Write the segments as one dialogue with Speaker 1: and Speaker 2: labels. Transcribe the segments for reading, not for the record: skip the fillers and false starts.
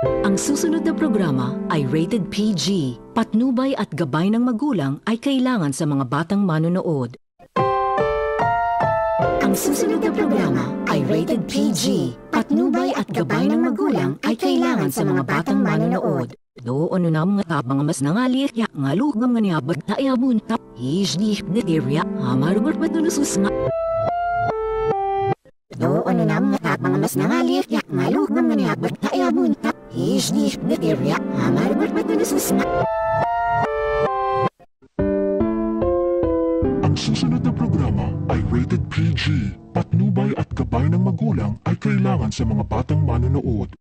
Speaker 1: Ang susunod na programa ay rated PG. Patnubay at gabay ng magulang ay kailangan sa mga batang manonood. Ang susunod na programa ay rated PG. Patnubay at gabay ng magulang ay kailangan sa mga batang manonood. Doon na mga mga mas nangalir ya ngalugam nga niabag na iabunta. Hijdi hipnetirya amarugot matunusus nga. Doon na mga mas nangalir ya ngalugam nga niabag na iabunta. Hijdi hipnetirya amarugot matunusus nga.
Speaker 2: Ang susunod na programa ay rated PG. Patnubay at gabay ng magulang ay kailangan sa mga batang manonood.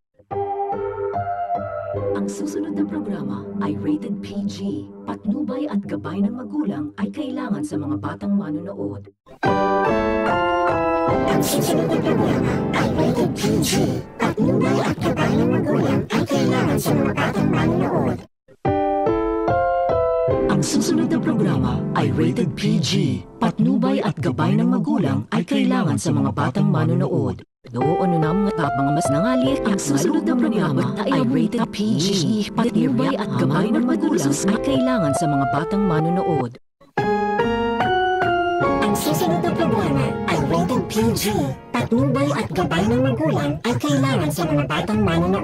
Speaker 1: Ang susunod na programa ay rated PG. Patnubay at gabay ng magulang ay kailangan sa mga batang manonood.
Speaker 3: Ang susunod na programa ay rated PG. Patnubay at gabay ng magulang ay kailangan sa mga batang manonood.
Speaker 1: Ang susunod na programa ay rated PG. Patnubay at gabay ng magulang ay kailangan sa mga batang manonood. Doon na mga mas nangalir. Ang susunod na programa ay rated PG. Patnubay at gabay ng magulang ay kailangan sa mga batang manonood.
Speaker 3: Ang susunod na programa ay rated PG. Patnubay at gabay ng magulang ay kailangan sa mga batang manonood.